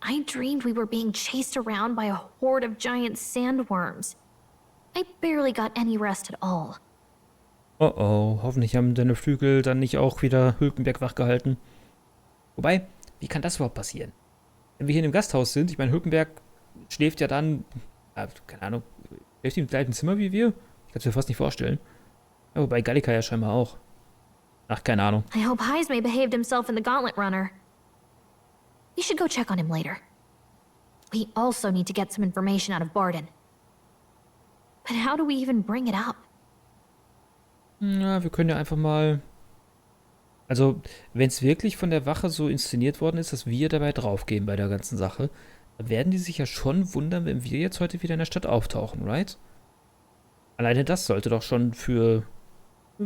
I dreamed we were being chased around by a horde of giant sandworms. I barely got any rest at all. Oh oh, hoffentlich haben deine Flügel dann nicht auch wieder Hülkenberg wachgehalten. Wobei, wie kann das überhaupt passieren? Wenn wir hier in einem Gasthaus sind, ich meine, Hülkenberg schläft ja dann, keine Ahnung, schläft im gleichen Zimmer wie wir? Ich kann es mir fast nicht vorstellen. Ja, wobei Gallica ja scheinbar auch. Ach, keine Ahnung. I hope Heismay behaved himself in the Gauntlet Runner. We should go check on him later. We also need to get some information out of Barden. But how do we even bring it up? Ja, wir können ja einfach mal... Also, wenn es wirklich von der Wache so inszeniert worden ist, dass wir dabei draufgehen bei der ganzen Sache, dann werden die sich ja schon wundern, wenn wir jetzt heute wieder in der Stadt auftauchen, right? Alleine das sollte doch schon für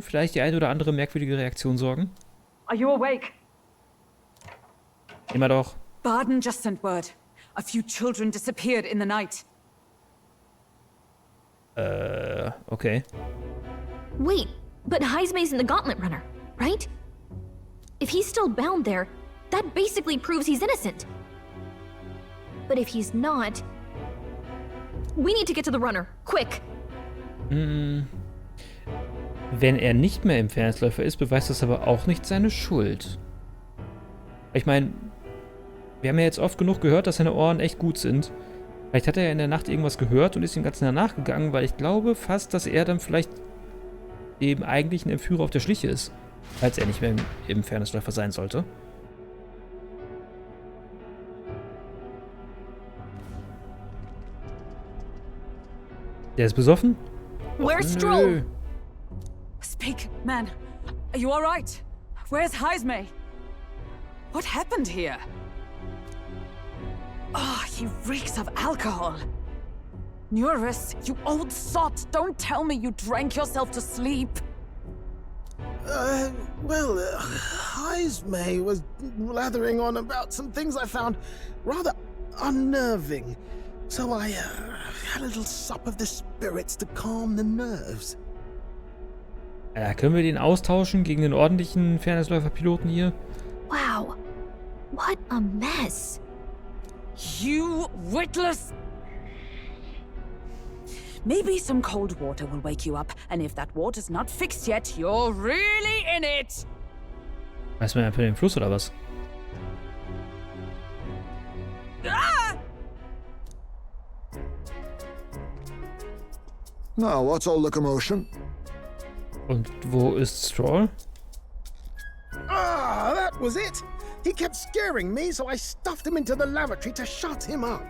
vielleicht die eine oder andere merkwürdige Reaktion sorgen. Are you awake? Immer doch. Barden just sent word. A few children disappeared in the night. Okay. Wait, but Heismay's in the Gauntlet Runner, right? If he's still bound there, that basically proves he's innocent. But if he's not, we need to get to the runner, quick. Wenn er nicht mehr im Fairnessläufer ist, beweist das aber auch nicht seine Schuld. Ich meine, wir haben ja jetzt oft genug gehört, dass seine Ohren echt gut sind. Vielleicht hat er ja in der Nacht irgendwas gehört und ist dem Ganzen danach gegangen, weil ich glaube fast, dass er dann vielleicht dem eigentlichen Entführer auf der Schliche ist, falls er nicht mehr im Fairnessläufer sein sollte. Der ist besoffen? Where's Nö. Stroll? Speak, man. Are you alright? Where's Heismay? What happened here? Oh, he reeks of alcohol. Neurus, you old sot, don't tell me you drank yourself to sleep. Heismay was blathering on about some things I found rather unnerving. So I had a little sup of the spirits to calm the nerves. Können wir den austauschen gegen den ordentlichen Fairnessläufer-Piloten hier? Wow, what a mess. You witless... Maybe some cold water will wake you up, and if that water's not fixed yet, you're really in it! Weiß man einfach den Fluss oder was? Ah! Now, what's all the commotion? Und wo ist Stroll? Ah, that was it! He kept scaring me, so I stuffed him into the lavatory to shut him up.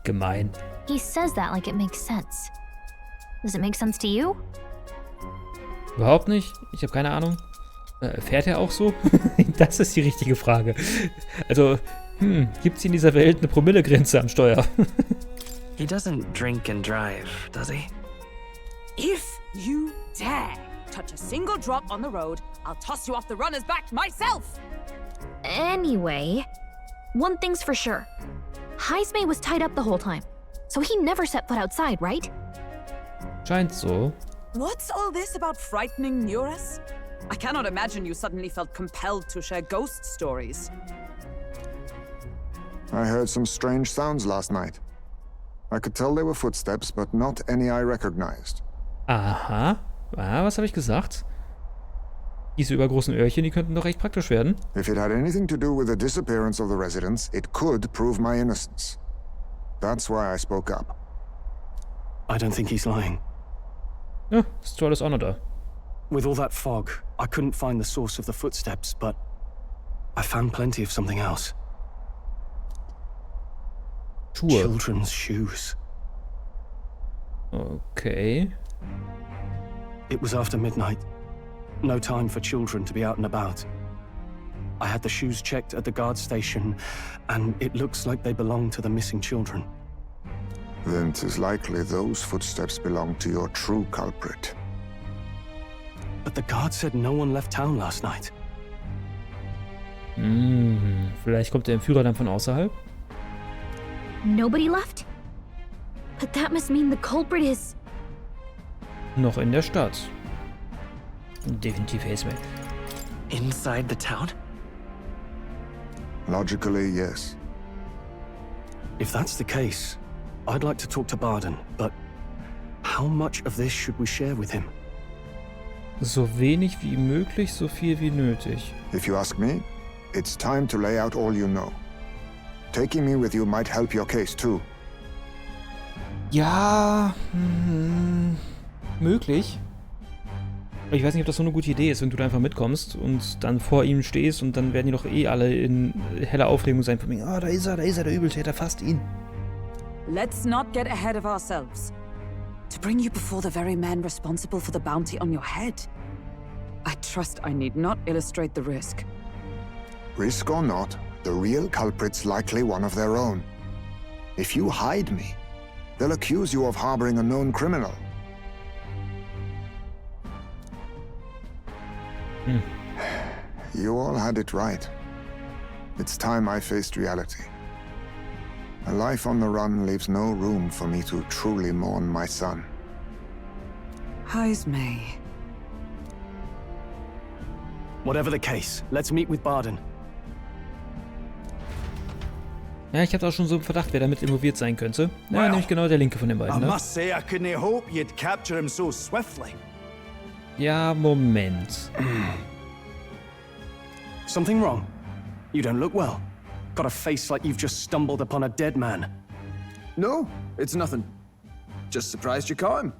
Gemein. He says that like it makes sense. Does it make sense to you? Überhaupt nicht. Ich habe keine Ahnung. Fährt er auch so? Das ist die richtige Frage. Also, gibt es in dieser Welt eine Promillegrenze am Steuer? He doesn't drink and drive, does he? If you dare touch a single drop on the road, I'll toss you off the runner's back myself! Anyway, one thing's for sure. Heismay was tied up the whole time, so he never set foot outside, right? Scheint so. What's all this about frightening Neurus? I cannot imagine you suddenly felt compelled to share ghost stories. I heard some strange sounds last night. I could tell they were footsteps, but not any I recognized. Aha. Was habe ich gesagt? Diese übergroßen Öhrchen, die könnten doch recht praktisch werden. If it had anything to do with the disappearance of the residents, it could prove my innocence. That's why I spoke up. I don't think he's lying. Ja, Stroll ist auch noch da. With all that fog, I couldn't find the source of the footsteps, but I found plenty of something else. Schuhe. Children's shoes. Okay. It was after midnight. No time for children to be out and about. I had the shoes checked at the guard station, and it looks like they belong to the missing children. Then 'tis likely those footsteps belong to your true culprit. But the guard said no one left town last night. Vielleicht kommt der Entführer dann von außerhalb? Nobody left? But that must mean the culprit is... Noch in der Stadt. Definitiv Heismay. Inside the town? Logically, yes. If that's the case, I'd like to talk to Barden, but how much of this should we share with him? So wenig wie möglich, so viel wie nötig. If you ask me, it's time to lay out all you know. Taking me with you might help your case too. Ja, möglich. Aber ich weiß nicht, ob das so eine gute Idee ist, wenn du da einfach mitkommst und dann vor ihm stehst und dann werden die doch eh alle in heller Aufregung sein von mir. Ah, da ist er, der Übeltäter, fasst ihn. Let's not get ahead of ourselves. To bring you before the very man responsible for the bounty on your head. I trust I need not illustrate the risk. Risk or not, the real culprit's likely one of their own. If you hide me, they'll accuse you of harboring a known criminal. You all had it right. It's time I faced reality. A life on the run leaves no room for me to truly mourn my son. Heismay. Whatever the case, let's meet with Barden. Ja, ich hatte auch schon so einen Verdacht, wer damit involviert sein könnte. Ja, nämlich genau der Linke von den I beiden, ne? must say, I couldn't hope you'd capture him so swiftly. Ja, Moment. Something wrong? You don't look well. Got a face like you've just stumbled upon a dead man. No, it's nothing. Just surprised you caught him.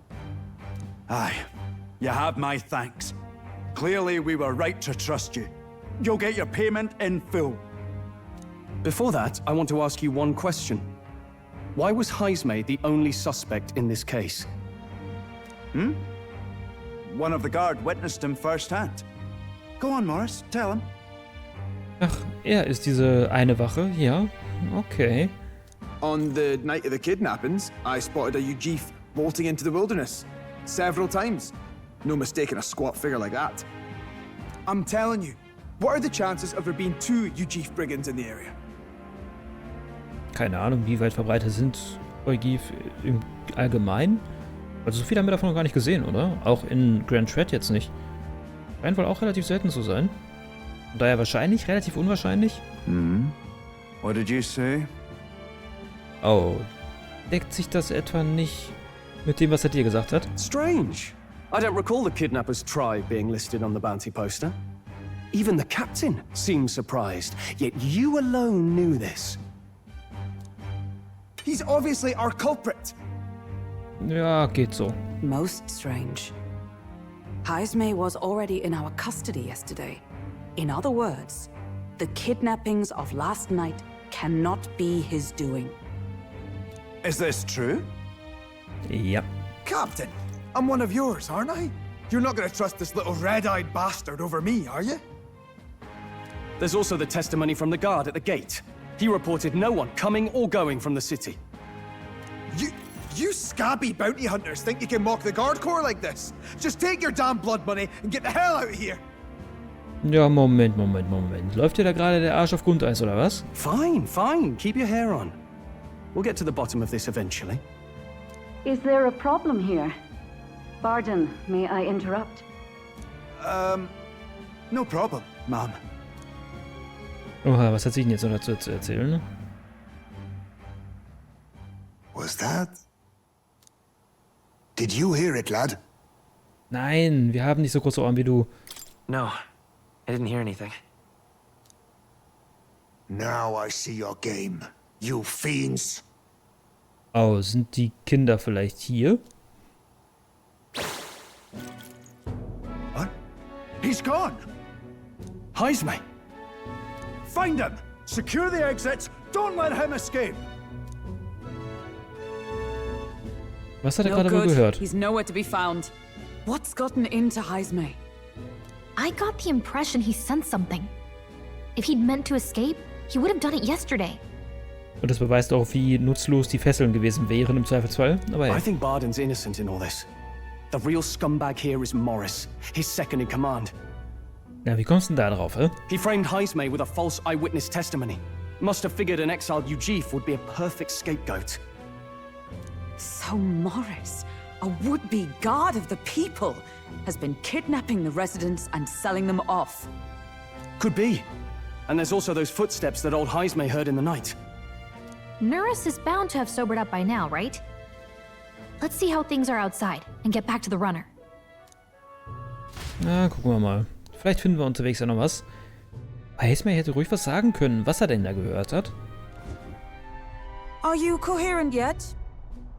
Aye, you have my thanks. Clearly, we were right to trust you. You'll get your payment in full. Before that, I want to ask you one question. Why was Heismay the only suspect in this case? One of the guard witnessed him firsthand. Go on, Morris, tell him. Ach, er ist diese eine Wache, ja. Okay. On the night of the kidnappings, I spotted a Ujif bolting into the wilderness. Several times. No mistaking a squat figure like that. I'm telling you, what are the chances of there being 2 Ujif brigands in the area? Keine Ahnung, wie weit verbreitet sind Eugif im Allgemeinen. Also so viel haben wir davon noch gar nicht gesehen, oder? Auch in Grand Threat jetzt nicht. Scheint wohl auch relativ selten zu sein. Von daher wahrscheinlich, relativ unwahrscheinlich. What did you say? Oh, deckt sich das etwa nicht mit dem, was er dir gesagt hat? Strange. I don't recall the kidnapper's tribe being listed on the bounty poster. Even the captain seemed surprised, yet you alone knew this. He's obviously our culprit. Ja, geht so. Most strange. Heismay was already in our custody yesterday. In other words, the kidnappings of last night cannot be his doing. Is this true? Ja. Captain, I'm one of yours, aren't I? You're not gonna trust this little red-eyed bastard over me, are you? There's also the testimony from the guard at the gate. He reported no one coming or going from the city. You scabby bounty hunters think you can mock the guard corps like this? Just take your damn blood money and get the hell out of here! Ja, Moment. Läuft dir da gerade der Arsch auf Grundeis, oder was? Fine, fine. Keep your hair on. We'll get to the bottom of this eventually. Is there a problem here? Barden, may I interrupt? No problem, ma'am. Oha, was hat sich denn jetzt noch dazu zu erzählen? Was that? Did you hear it, lad? Nein, wir haben nicht so große Ohren wie du. No, I didn't hear anything. Now I see your game, you fiends. Oh, sind die Kinder vielleicht hier? What? He's gone! Heismay! Find him! Secure the exits! Don't let him escape! Was hat er No gerade wohl good. gehört? He's nowhere to be found. What's gotten into Heismay? I got the impression he sensed something. If he'd meant to escape, he would have done it yesterday. Und das beweist auch, wie nutzlos die Fesseln gewesen wären im Zweifelsfall. Aber ja. I think Barden's innocent in all this. The real scumbag here is Morris, his second in command. Ja, wie kommst du denn da drauf, hä? He framed Heismay with a false eyewitness testimony. Must have figured an exiled Ujif would be a perfect scapegoat. So Morris, a would-be guard of the people, has been kidnapping the residents and selling them off. Could be. And there's also those footsteps that old Heismay heard in the night. Nurse is bound to have sobered up by now, right? Let's see how things are outside and get back to the runner. Na, gucken wir mal. Vielleicht finden wir unterwegs ja noch was. Heismay hätte ruhig was sagen können, was er denn da gehört hat. Are you coherent yet?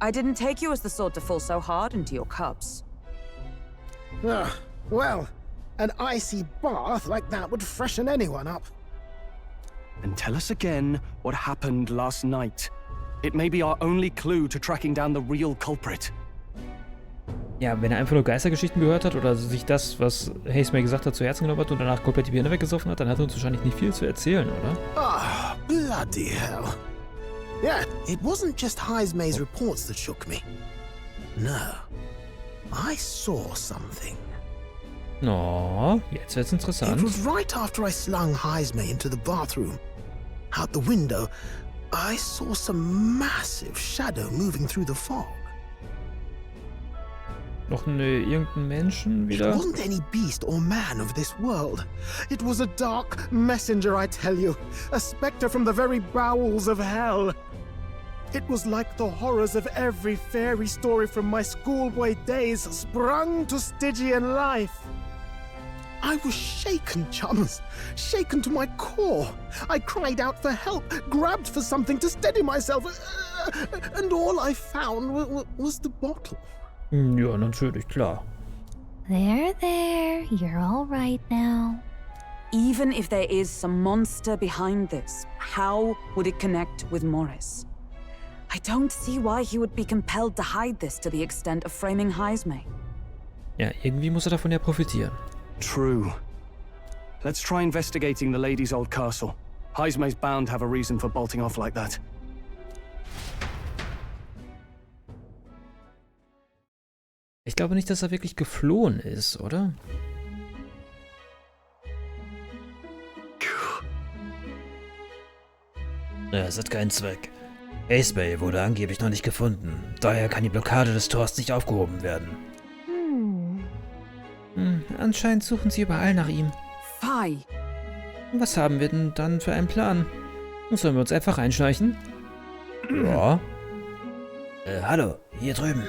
I didn't take you as the sort to fall so hard into your cups. Well, an icy bath like that would freshen anyone up. And tell us again what happened last night. It may be our only clue to tracking down the real culprit. Ja, wenn er einfach nur Geistergeschichten gehört hat oder sich das, was Heismay gesagt hat, zu Herzen genommen hat und danach komplett die Birne weggesoffen hat, dann hat er uns wahrscheinlich nicht viel zu erzählen, oder? Ah, bloody hell. Yeah, it wasn't just Heismay's reports that shook me. No, I saw something. Oh, jetzt wird's interessant. It was right after I slung Heismay into the bathroom. Out the window, I saw some massive shadow moving through the fog. Noch irgendein Menschen It wieder? wasn't any beast or man of this world. It was a dark messenger, I tell you. A spectre from the very bowels of hell. It was like the horrors of every fairy story from my schoolboy days sprung to Stygian life. I was shaken, chums. Shaken to my core. I cried out for help, grabbed for something to steady myself, and all I found was the bottle. Ja, natürlich, klar. There, you're all right now. Even if there is some monster behind this, how would it connect with Morris? I don't see why he would be compelled to hide this to the extent of framing Heismay. Ja, irgendwie muss er davon ja profitieren. True. Let's try investigating the lady's old castle. Heismay's bound to have a reason for bolting off like that. Ich glaube nicht, dass er wirklich geflohen ist, oder? Es hat keinen Zweck. Heismay wurde angeblich noch nicht gefunden. Daher kann die Blockade des Tors nicht aufgehoben werden. Anscheinend suchen sie überall nach ihm. Fei! Was haben wir denn dann für einen Plan? Sollen wir uns einfach reinschleichen? Ja. Hallo, hier drüben.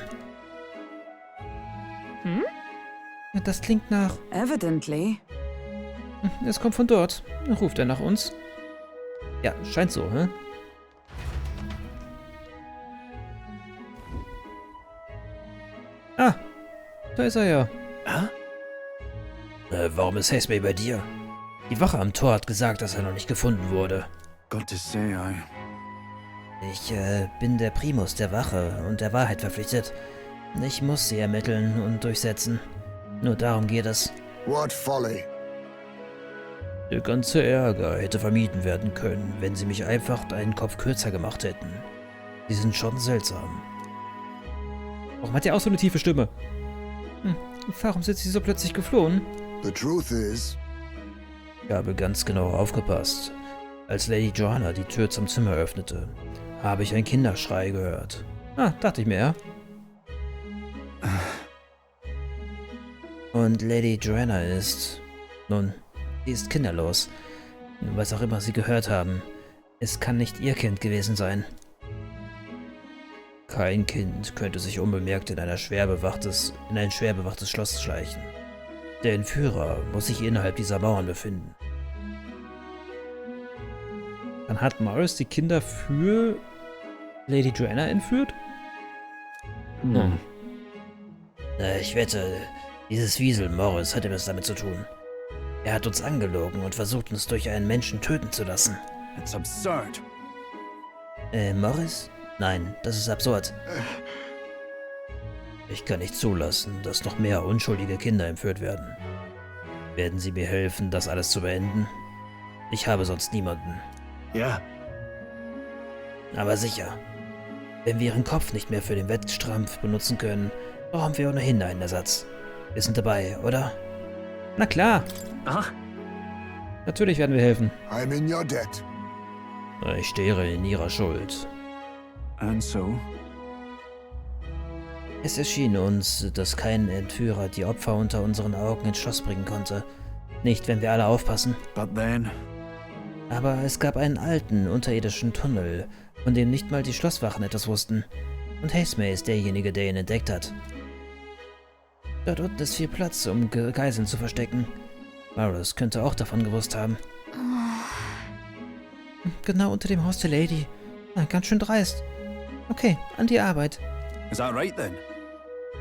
Das klingt nach... Evidently. Es kommt von dort. Ruft er nach uns? Ja, scheint so, hä? Ah, da ist er ja. Warum ist Heismay bei dir? Die Wache am Tor hat gesagt, dass er noch nicht gefunden wurde. Got to say, Ich bin der Primus der Wache und der Wahrheit verpflichtet. Ich muss sie ermitteln und durchsetzen. Nur darum geht es. What folly! Der ganze Ärger hätte vermieden werden können, wenn sie mich einfach einen Kopf kürzer gemacht hätten. Sie sind schon seltsam. Warum hat er auch so eine tiefe Stimme? Warum sind sie so plötzlich geflohen? The truth is, Ich habe ganz genau aufgepasst. Als Lady Joanna die Tür zum Zimmer öffnete, habe ich einen Kinderschrei gehört. Ah, dachte ich mir, ja. Und Lady Joanna ist... Nun, sie ist kinderlos. Was auch immer sie gehört haben. Es kann nicht ihr Kind gewesen sein. Kein Kind könnte sich unbemerkt in ein schwer bewachtes Schloss schleichen. Der Entführer muss sich innerhalb dieser Mauern befinden. Dann hat Morris die Kinder für Lady Joanna entführt? Ich wette, dieses Wiesel Morris hat etwas damit zu tun. Er hat uns angelogen und versucht, uns durch einen Menschen töten zu lassen. It's absurd. Morris? Nein, das ist absurd. Ich kann nicht zulassen, dass noch mehr unschuldige Kinder entführt werden. Werden Sie mir helfen, das alles zu beenden? Ich habe sonst niemanden. Ja. Aber sicher. Wenn wir Ihren Kopf nicht mehr für den Wettstrampf benutzen können, brauchen wir ohnehin einen Ersatz. Wir sind dabei, oder? Na klar. Aha. Natürlich werden wir helfen. I'm in your debt. Ich stehe in Ihrer Schuld. And so? Es erschien uns, dass kein Entführer die Opfer unter unseren Augen ins Schloss bringen konnte. Nicht, wenn wir alle aufpassen. But then, Aber es gab einen alten, unterirdischen Tunnel, von dem nicht mal die Schlosswachen etwas wussten. Und Hazemay ist derjenige, der ihn entdeckt hat. Dort unten ist viel Platz, um Geiseln zu verstecken. Varus könnte auch davon gewusst haben. Genau unter dem Haus der Lady. Na, ganz schön dreist. Okay, an die Arbeit. Is that right then?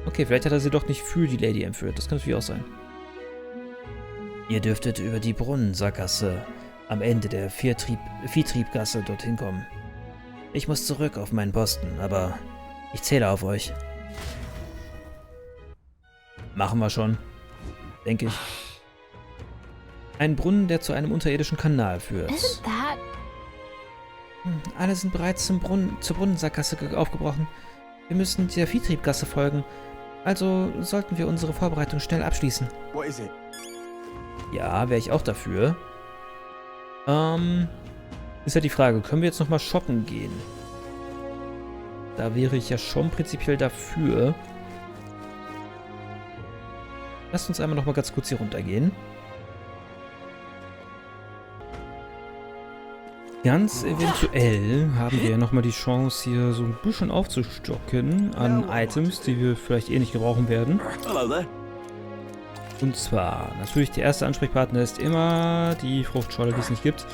Okay, vielleicht hat er sie doch nicht für die Lady entführt. Das kann natürlich auch sein. Ihr dürftet über die Brunnensackgasse am Ende der Viehtriebgasse dorthin kommen. Ich muss zurück auf meinen Posten, aber ich zähle auf euch. Machen wir schon. Denke ich. Ein Brunnen, der zu einem unterirdischen Kanal führt. Isn't that... Alle sind bereits zur Brunnensackgasse aufgebrochen. Wir müssen der Viehtriebgasse folgen. Also sollten wir unsere Vorbereitung schnell abschließen. What is it? Ja, wäre ich auch dafür. Ist ja die Frage, können wir jetzt nochmal shoppen gehen? Da wäre ich ja schon prinzipiell dafür. Lasst uns einmal nochmal ganz kurz hier runtergehen. Ganz eventuell haben wir ja nochmal die Chance, hier so ein bisschen aufzustocken an Items, die wir vielleicht eh nicht gebrauchen werden. Und zwar, natürlich der erste Ansprechpartner ist immer die Fruchtschorle, die es nicht gibt.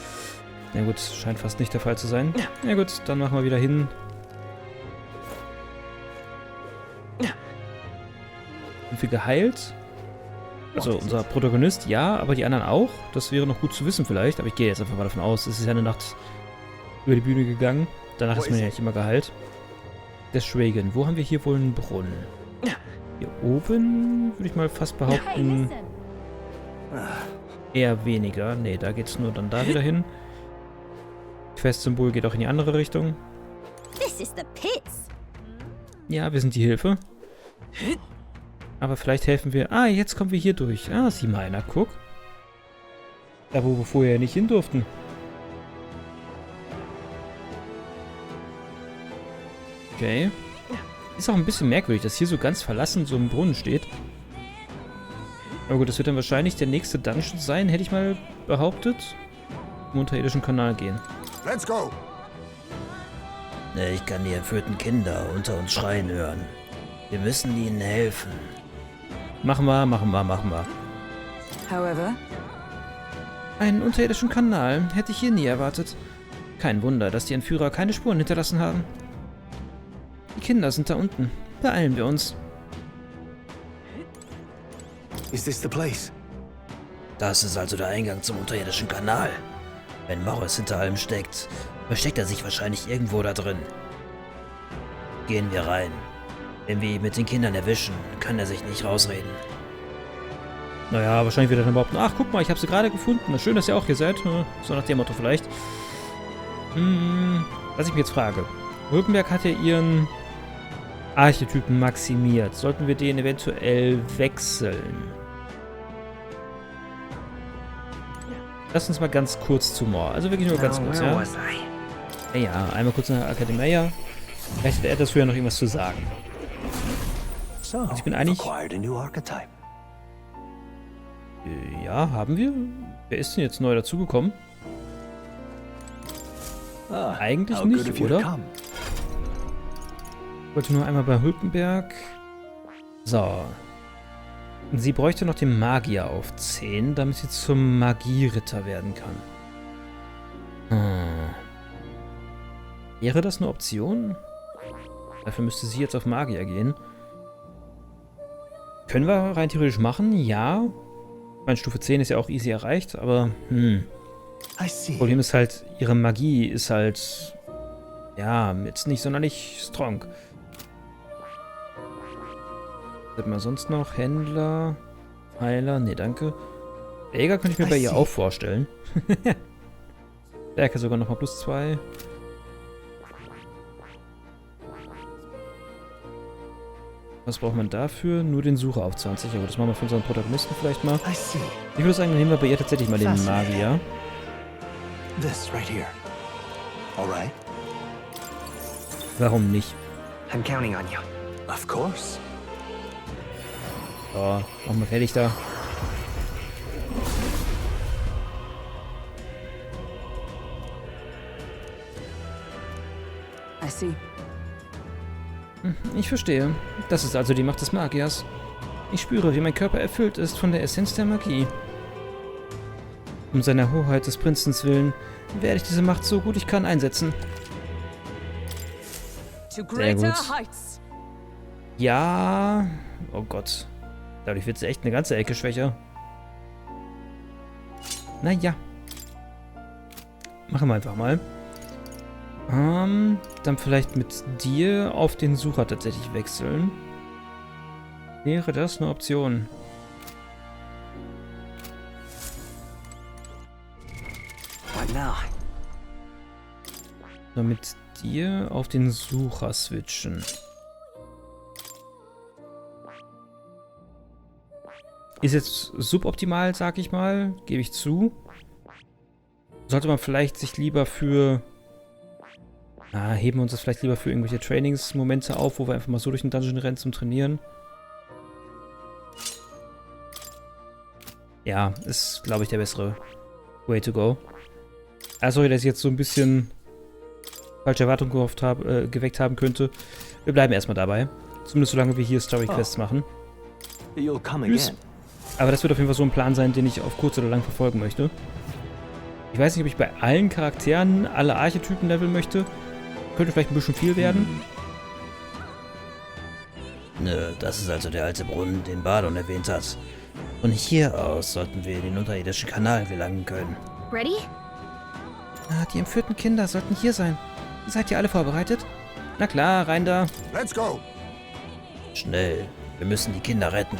Na gut, scheint fast nicht der Fall zu sein. Na gut, dann machen wir wieder hin. Sind wir geheilt? Also unser Protagonist, ja, aber die anderen auch. Das wäre noch gut zu wissen vielleicht, aber ich gehe jetzt einfach mal davon aus. Es ist ja eine Nacht über die Bühne gegangen. Danach ist man ja nicht immer geheilt. Deswegen, wo haben wir hier wohl einen Brunnen? Hier oben würde ich mal fast behaupten, eher weniger. Ne, da geht es nur dann da wieder hin. Quest-Symbol geht auch in die andere Richtung. Ja, wir sind die Hilfe. Aber vielleicht helfen wir... Ah, jetzt kommen wir hier durch. Ah, sieh mal einer, guck. Da, wo wir vorher nicht hin durften. Okay. Ist auch ein bisschen merkwürdig, dass hier so ganz verlassen so ein Brunnen steht. Aber gut, das wird dann wahrscheinlich der nächste Dungeon sein, hätte ich mal behauptet. Im unterirdischen Kanal gehen. Let's go! Ich kann die entführten Kinder unter uns schreien hören. Wir müssen ihnen helfen. Machen wir, machen wir, machen wir. However, Einen unterirdischen Kanal hätte ich hier nie erwartet. Kein Wunder, dass die Entführer keine Spuren hinterlassen haben. Die Kinder sind da unten. Beeilen wir uns. Is this the place? Das ist also der Eingang zum unterirdischen Kanal. Wenn Morris hinter allem steckt, versteckt er sich wahrscheinlich irgendwo da drin. Gehen wir rein. Wenn wir ihn mit den Kindern erwischen, kann er sich nicht rausreden. Naja, wahrscheinlich wird er dann behaupten, ach, guck mal, ich habe sie gerade gefunden. Na, schön, dass ihr auch hier seid. So nach dem Motto vielleicht. Was ich mir jetzt frage. Hülkenberg hat ja ihren Archetypen maximiert. Sollten wir den eventuell wechseln? Lass uns mal ganz kurz zu Mor. Also wirklich nur ganz kurz, ja? Ja, einmal kurz nach Akademia. Vielleicht hat er dazu ja noch irgendwas zu sagen. Also ich bin eigentlich... Ja, haben wir? Wer ist denn jetzt neu dazugekommen? Eigentlich nicht, oder? Ich wollte nur einmal bei Hülkenberg. So. Sie bräuchte noch den Magier auf 10, damit sie zum Magieritter werden kann. Wäre das eine Option? Dafür müsste sie jetzt auf Magier gehen. Können wir rein theoretisch machen, ja. Ich meine, Stufe 10 ist ja auch easy erreicht, aber Problem ist halt, ihre Magie ist halt, ja, jetzt nicht sonderlich strong. Was hat man sonst noch? Händler, Heiler, nee, danke. Jäger könnte ich mir bei ihr auch vorstellen. Stärke sogar nochmal +2. Was braucht man dafür? Nur den Sucher auf 20. Aber das machen wir für unseren Protagonisten vielleicht mal. Ich würde sagen, dann nehmen wir bei ihr tatsächlich mal den Magier. Warum nicht? I'm counting on you. Of course. So, machen wir fertig da. I see. Ich verstehe. Das ist also die Macht des Magiers. Ich spüre, wie mein Körper erfüllt ist von der Essenz der Magie. Um seiner Hoheit des Prinzens willen werde ich diese Macht so gut ich kann einsetzen. Sehr gut. Ja. Oh Gott. Dadurch wird sie echt eine ganze Ecke schwächer. Naja. Machen wir einfach mal. Dann vielleicht mit dir auf den Sucher tatsächlich wechseln. Wäre das eine Option? What now? So, mit dir auf den Sucher switchen. Ist jetzt suboptimal, sag ich mal. Gebe ich zu. Sollte man vielleicht sich lieber für... heben wir uns das vielleicht lieber für irgendwelche Trainingsmomente auf, wo wir einfach mal so durch den Dungeon rennen zum Trainieren. Ja, ist, glaube ich, der bessere Way to go. Sorry, dass ich jetzt so ein bisschen falsche Erwartungen geweckt haben könnte. Wir bleiben erstmal dabei. Zumindest solange wir hier Story-Quests machen. You'll come Tschüss. again. Aber das wird auf jeden Fall so ein Plan sein, den ich auf kurz oder lang verfolgen möchte. Ich weiß nicht, ob ich bei allen Charakteren alle Archetypen leveln möchte. Könnte vielleicht ein bisschen viel werden. Nö, das ist also der alte Brunnen, den Bardon erwähnt hat. Von hier aus sollten wir in den unterirdischen Kanal gelangen können. Ready? Die entführten Kinder sollten hier sein. Seid ihr alle vorbereitet? Na klar, rein da. Let's go! Schnell, wir müssen die Kinder retten.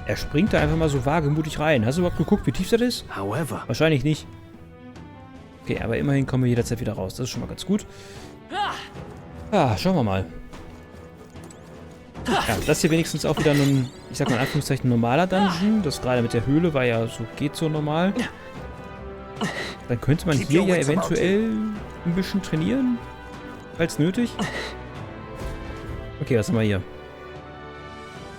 Er springt da einfach mal so wagemutig rein. Hast du überhaupt geguckt, wie tief das ist? However, Wahrscheinlich nicht. Okay, aber immerhin kommen wir jederzeit wieder raus. Das ist schon mal ganz gut. Schauen wir mal. Ja, das hier wenigstens auch wieder ein, ich sag mal in Anführungszeichen, normaler Dungeon. Das gerade mit der Höhle war ja so, geht so normal. Dann könnte man hier ja eventuell ein bisschen trainieren. Falls nötig. Okay, was haben wir hier?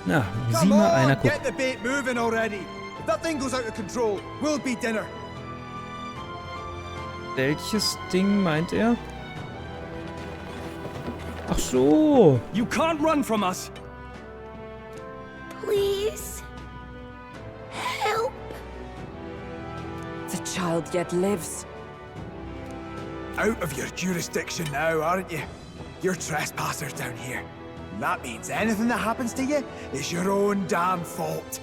Na, sieh mal einer guckt. Get the bait moving already. If that thing goes out of control, we'll be dinner. Welches Ding meint er? Ach so. you can't run from us. Please. Help. The child yet lives. Out of your jurisdiction now, aren't you? You're trespassers down here. That means anything that happens to you is your own damn fault.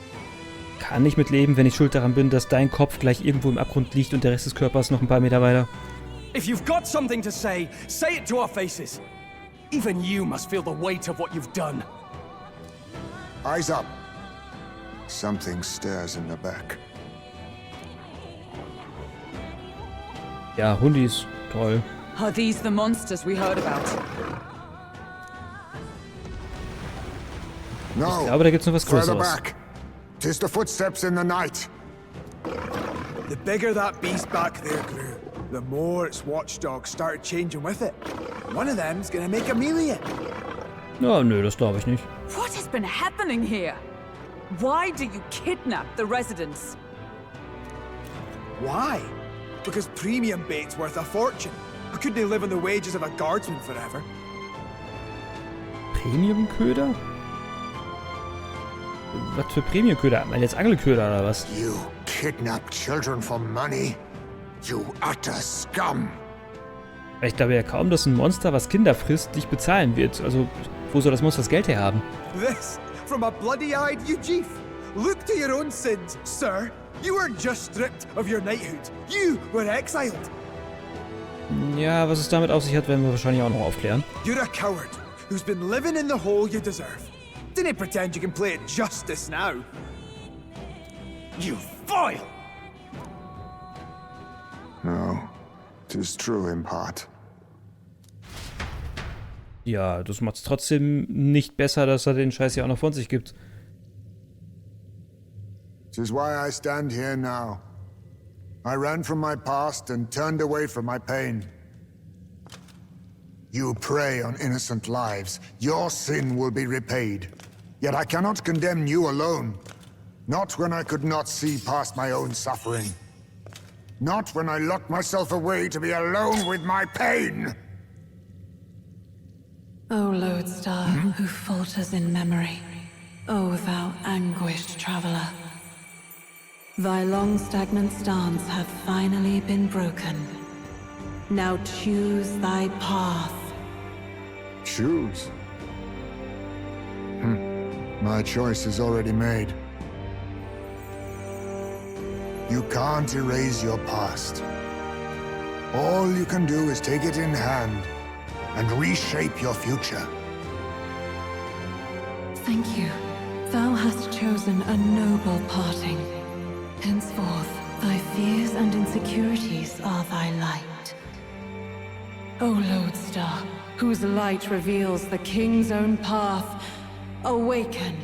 Kann nicht mitleben, wenn ich schuld daran bin, dass dein Kopf gleich irgendwo im Abgrund liegt und der Rest des Körpers noch ein paar Meter weiter. If you've got something to say it to our faces. Even you must feel the weight of what you've done. Eyes up. Something stirs in the back. Ja, Hundis. Toll. Are these the monsters we heard about? No. Ich glaube, da gibt's noch was Further Größeres. back. 'Tis the footsteps in the night. The bigger that beast back there grew, the more its watchdogs started changing with it. One of them's gonna make a meal of it. Ja, nö, das glaube ich nicht. What has been happening here? Why do you kidnap the residents? Why? Because premium bait's worth a fortune. How could they live on the wages of a guardsman forever? Premium-Köder? Was für Premium-Köder? Hat man jetzt Angelköder oder was? You kidnap children for money? You utter scum! Ich glaube ja kaum, dass ein Monster, was Kinder frisst, dich bezahlen wird. Also, wo soll das Monster das Geld herhaben? This from a bloody-eyed Ujif. Look to your own sins, sir. You weren't just stripped of your knighthood. You were exiled. Ja, was es damit auf sich hat, werden wir wahrscheinlich auch noch aufklären. You're a coward who's been living in the hole you deserve. Didn't pretend you can play at justice now. You vile! No, 'tis true in part. Ja, das macht es trotzdem nicht besser, dass er den Scheiß ja auch noch von sich gibt. 'Tis why I stand here now. I ran from my past and turned away from my pain. You prey on innocent lives. Your sin will be repaid. Yet I cannot condemn you alone. Not when I could not see past my own suffering. Not when I lock myself away to be alone with my pain. O lodestar, who falters in memory, O thou anguished traveler. Thy long stagnant stance hath finally been broken. Now choose thy path. Choose? My choice is already made. You can't erase your past. All you can do is take it in hand and reshape your future. Thank you. Thou hast chosen a noble parting. Henceforth, thy fears and insecurities are thy light. O lodestar, whose light reveals the king's own path, awaken.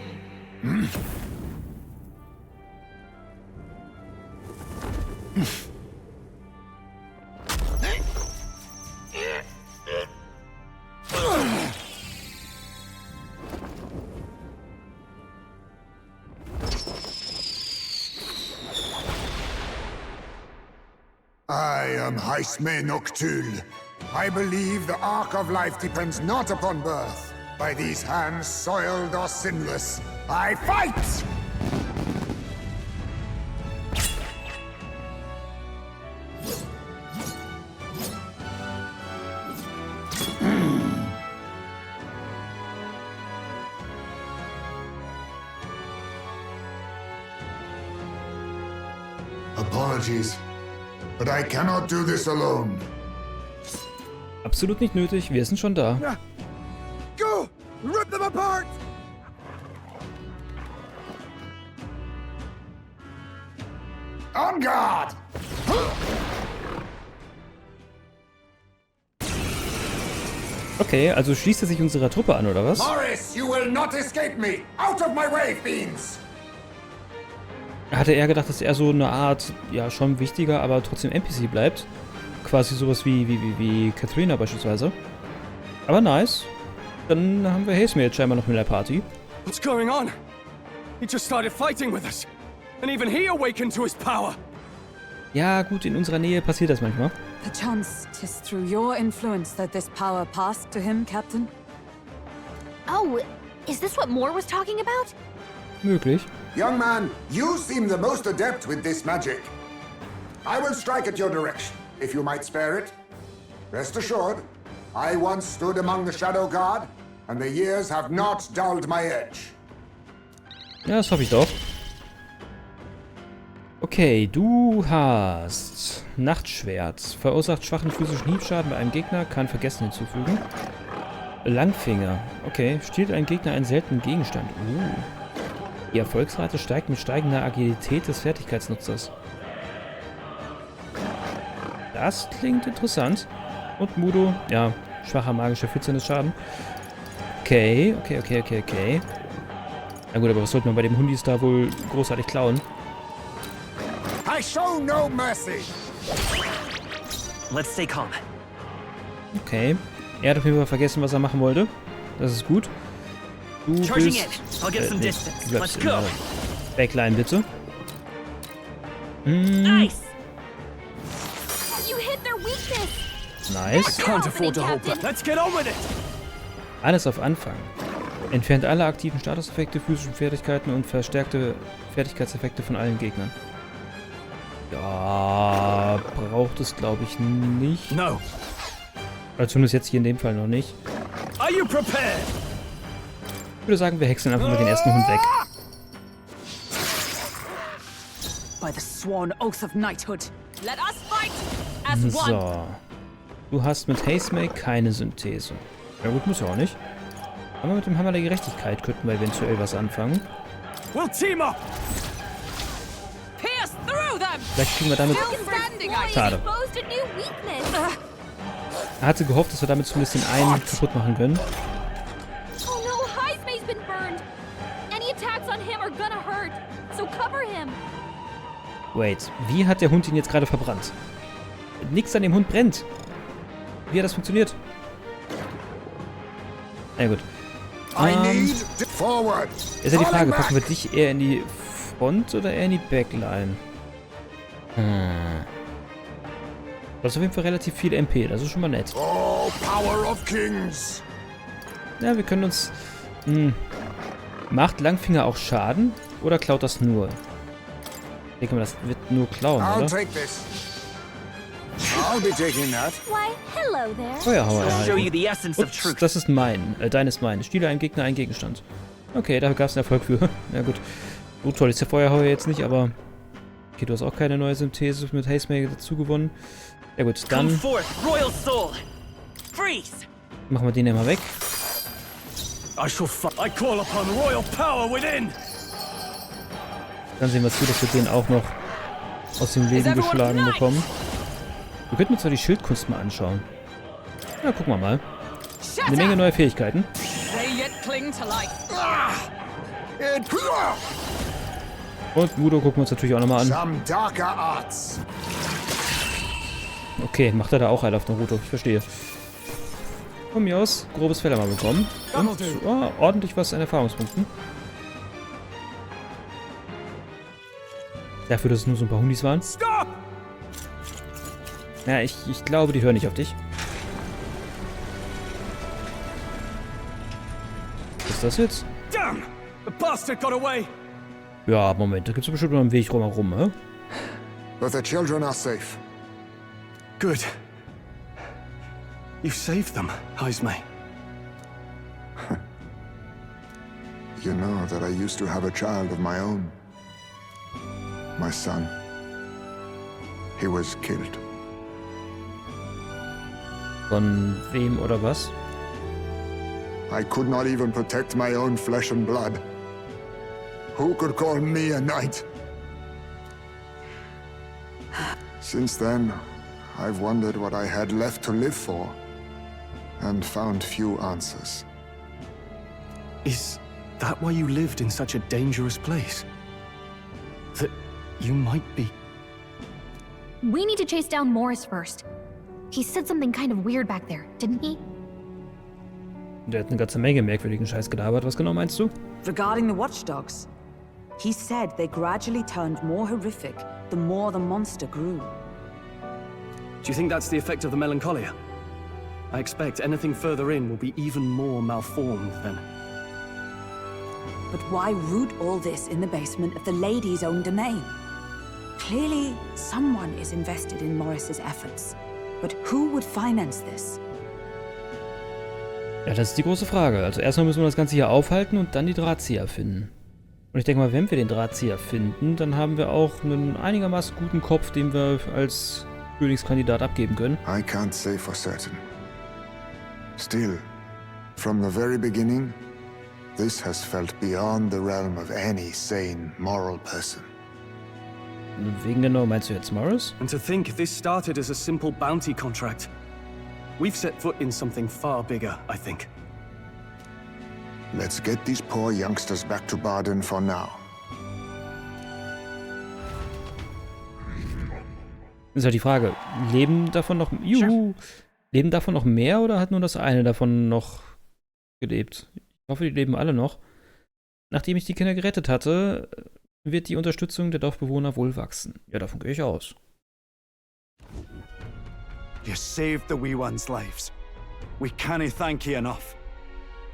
I am Haisme Noctul. I believe the arc of life depends not upon birth. By these hands, soiled or sinless, I fight! Apologies, but I cannot do this alone. Absolut nicht nötig, wir sind schon da. Go! Rip them apart! On guard! Okay, also schließt er sich unserer Truppe an, oder was? Morris, you will not escape me! Out of my way, fiends! Hatte er gedacht, dass er so eine Art, ja schon wichtiger, aber trotzdem NPC bleibt. Quasi sowas wie Katharina beispielsweise. Aber nice. Dann haben wir Haze jetzt scheinbar noch mit der Party. What's going on? He just started fighting with us. And even he awakened to his power. Ja gut, in unserer Nähe passiert das manchmal. Perchance 'tis through your influence that this power passed to him, Captain? Oh, is this what Moore was talking about? Möglich. Young man, you seem the most adept with this magic. I will strike at your direction, if you might spare it. Rest assured, I once stood among the Shadow Guard, and the years have not dulled my edge. Ja, das hoffe ich doch. Okay, du hast Nachtschwert. Verursacht schwachen physischen Hiebschaden bei einem Gegner, kann Vergessen hinzufügen. Langfinger. Okay, stiehlt ein Gegner einen seltenen Gegenstand. Die Erfolgsrate steigt mit steigender Agilität des Fertigkeitsnutzers. Das klingt interessant. Und Mudo, ja, schwacher magischer Finsternis-Schaden. Okay. Na gut, aber was sollte man bei dem Hundis da wohl großartig klauen? I show no mercy. Let's stay calm. Okay. Er hat auf jeden Fall vergessen, was er machen wollte. Das ist gut. Du Charging bist... in. I'll get some distance. Du bleibst Let's go. in der Backline, bitte. Nice. You hit their weakness. Nice. Can't afford to hold back. Let's get on with it. Alles auf Anfang. Entfernt alle aktiven Statuseffekte, physischen Fertigkeiten und verstärkte Fertigkeitseffekte von allen Gegnern. Ja, braucht es glaube ich nicht. No. Also zumindest jetzt hier in dem Fall noch nicht. Are you prepared? Ich würde sagen, wir hexen einfach mal den ersten Hund weg. By the sworn oath of knighthood. Let us fight as one. So. Du hast mit Hazemake keine Synthese. Ja gut, muss ja auch nicht. Aber mit dem Hammer der Gerechtigkeit könnten wir eventuell was anfangen. We'll team up. Pierce through them. Vielleicht kriegen wir damit... Schade. Exposed a new weakness. Er hatte gehofft, dass wir damit zumindest den einen kaputt machen können. Oh no, Heismay's been burned. Any attacks on him are gonna hurt. So cover him. Wait, wie hat der Hund ihn jetzt gerade verbrannt? Nix an dem Hund brennt. Wie hat das funktioniert? Na gut. Forward. Ist ja die Frage, packen wir dich eher in die Front oder eher in die Backline? Das ist auf jeden Fall relativ viel MP, das ist schon mal nett. Oh, power of kings! Ja, wir können uns... Macht Langfinger auch Schaden? Oder klaut das nur? Ich denke mal, das wird nur klauen, I'll oder? take this. I'll be taking that. Why, hello there. Feuerhauer Show you erhalten. the essence of Ups, truth. das ist mein. Deines mein. Stiele ein Gegner, ein Gegenstand. Okay, da gab es einen Erfolg für. Ja gut. So toll ist der Feuerhauer jetzt nicht, aber... Okay, du hast auch keine neue Synthese mit Hazemay dazu gewonnen. Ja gut, Come dann forth, royal soul. Freeze. machen wir den ja mal weg. I call upon royal power within! Dann sehen wir zu, dass wir den auch noch aus dem Leben geschlagen bekommen. Wir könnten uns zwar die Schildkunst mal anschauen. Ja, gucken wir mal. Eine Menge neue Fähigkeiten. Und Voodoo gucken wir uns natürlich auch nochmal an. Some darker arts. Okay, macht er da auch Heil auf den Ruto. Ich verstehe. Von mir aus, grobes Fell mal bekommen. Und ordentlich was an Erfahrungspunkten. Dafür, dass es nur so ein paar Hundis waren. Stop! Ja, ich glaube, die hören nicht auf dich. Was ist das jetzt? Damn! The bastard got away! Ja, Moment, da gibt es bestimmt noch einen Weg rumherum, hä? But the children are safe. Good. You saved them, Hazemay. You know that I used to have a child of my own. My son. He was killed. Von wem oder was? I could not even protect my own flesh and blood. Who could call me a knight? Since then, I've wondered what I had left to live for, and found few answers. Is that why you lived in such a dangerous place? That you might be... We need to chase down Morris first. He said something kind of weird back there, didn't he? Der hat eine ganze Menge merkwürdigen Scheiß gelabert. Was genau meinst du? Regarding the watchdogs, he said they gradually turned more horrific the more the monster grew. Do you think that's the effect of the melancholia? I expect anything further in will be even more malformed then. But why root all this in the basement of the lady's own domain? Clearly, someone is invested in Morris's efforts. But who would finance this? Ja, das ist die große Frage. Also erstmal müssen wir das Ganze hier aufhalten und dann die Drahtzieher finden. Und ich denke mal, wenn wir den Drahtzieher finden, dann haben wir auch einen einigermaßen guten Kopf, den wir als Königskandidat abgeben können. I can't say for certain. Still, from the very beginning, this has felt beyond the realm of any sane, moral person. Wegen genau meinst du jetzt Morris? And to think this started as a simple bounty contract. We've set foot in something far bigger, I think. Let's get these poor youngsters back to Baden for now. Das ist halt die Frage, leben davon noch... Juhu! Leben davon noch mehr oder hat nur das eine davon noch gelebt? Ich hoffe, die leben alle noch. Nachdem ich die Kinder gerettet hatte, wird die Unterstützung der Dorfbewohner wohl wachsen. Ja, davon gehe ich aus. You saved the wee ones' lives. We can't thank you enough.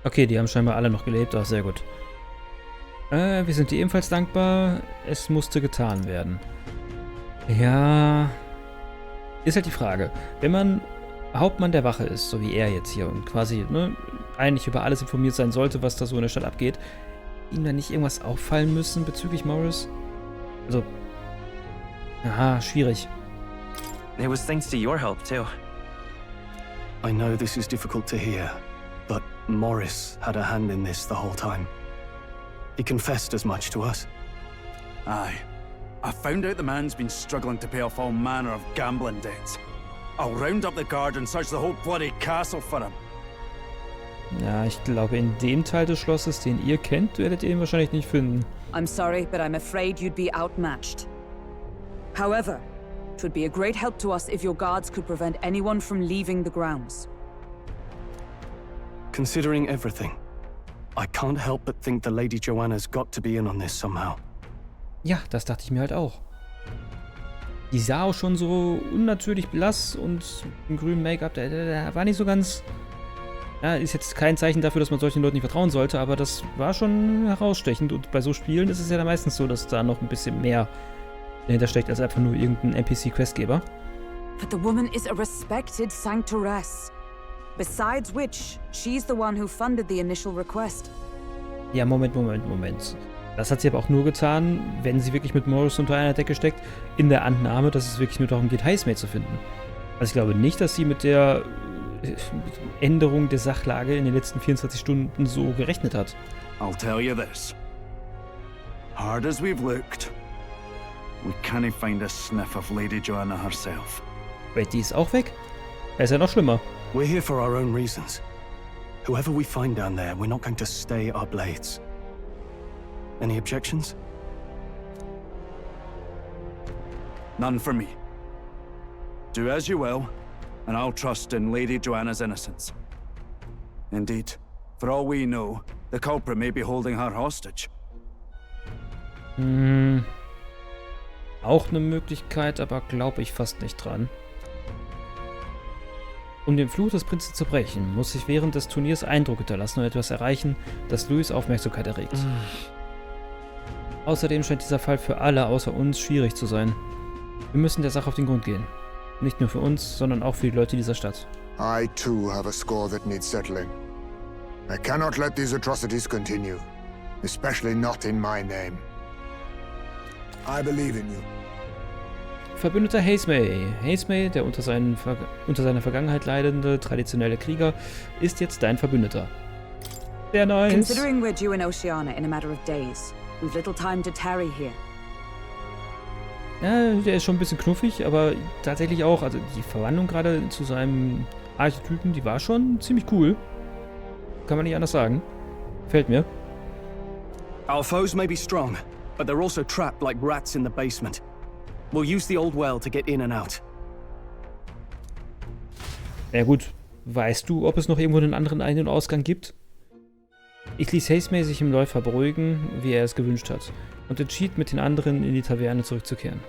Okay, die haben scheinbar alle noch gelebt. Ach, sehr gut. Wir sind dir ebenfalls dankbar. Es musste getan werden. Ja... Ist halt die Frage. Wenn man Hauptmann der Wache ist, so wie er jetzt hier, und quasi eigentlich über alles informiert sein sollte, was da so in der Stadt abgeht, ihm da nicht irgendwas auffallen müssen bezüglich Morris? Also... Aha, schwierig. It was thanks to your help, too. I know this is difficult to hear, but Morris had a hand in this the whole time. He confessed as much to us. Aye. I found out the man's been struggling to pay off all manner of gambling debts. I'll round up the guard and search the whole bloody castle for him. Ja, ich glaube, in dem Teil des Schlosses, den ihr kennt, werdet ihr ihn wahrscheinlich nicht finden. I'm sorry, but I'm afraid you'd be outmatched. However, it would be a great help to us if your guards could prevent anyone from leaving the grounds. Considering everything, I can't help but think the Lady Joanna's got to be in on this somehow. Ja, das dachte ich mir halt auch. Die sah auch schon so unnatürlich blass und im grünen Make-up, der war nicht so ganz... Ja, ist jetzt kein Zeichen dafür, dass man solchen Leuten nicht vertrauen sollte, aber das war schon herausstechend. Und bei so Spielen ist es ja dann meistens so, dass da noch ein bisschen mehr dahinter steckt, als einfach nur irgendein NPC-Questgeber. But the woman is a respected Sanctoress. Besides which, she's the one who funded the initial request. Ja, Moment. Das hat sie aber auch nur getan, wenn sie wirklich mit Morris unter einer Decke steckt, in der Annahme, dass es wirklich nur darum geht, Highsmith zu finden. Also ich glaube nicht, dass sie mit der Änderung der Sachlage in den letzten 24 Stunden so gerechnet hat. I'll tell you this. Hard as we've looked, we can't find a sniff of Lady Joanna herself. Wait, die ist auch weg? Er ist ja noch schlimmer. We're here for our own reasons. Whoever we find down there, we're not going to stay our blades. Any objections? None for me. Do as you will, and I'll trust in Lady Joanna's innocence. Indeed, for all we know, the culprit may be holding her hostage. Auch eine Möglichkeit, aber glaube ich fast nicht dran. Um den Fluch des Prinzen zu brechen, muss ich während des Turniers Eindruck hinterlassen und etwas erreichen, das Louis Aufmerksamkeit erregt. Außerdem scheint dieser Fall für alle außer uns schwierig zu sein. Wir müssen der Sache auf den Grund gehen. Nicht nur für uns, sondern auch für die Leute dieser Stadt. I too have a score that needs settling. I cannot let these atrocities continue, especially not in my name. I believe in you. Verbündeter Hazemay. Hazemay, der unter seiner Vergangenheit leidende, traditionelle Krieger, ist jetzt dein Verbündeter. Sehr nice. Considering we're due in Oceania in a matter of days, we've little time to tarry here. Ja, der ist schon ein bisschen knuffig, aber tatsächlich auch, also die Verwandlung gerade zu seinem Archetypen, die war schon ziemlich cool. Kann man nicht anders sagen. Gefällt mir. Our foes may be strong, but they're also trapped like rats in the basement. We'll use the old well to get in and out. Ja gut, weißt du, ob es noch irgendwo einen anderen Ein- und Ausgang gibt? Ich ließ Hazemay sich im Läufer beruhigen, wie er es gewünscht hat, und entschied, mit den anderen in die Taverne zurückzukehren.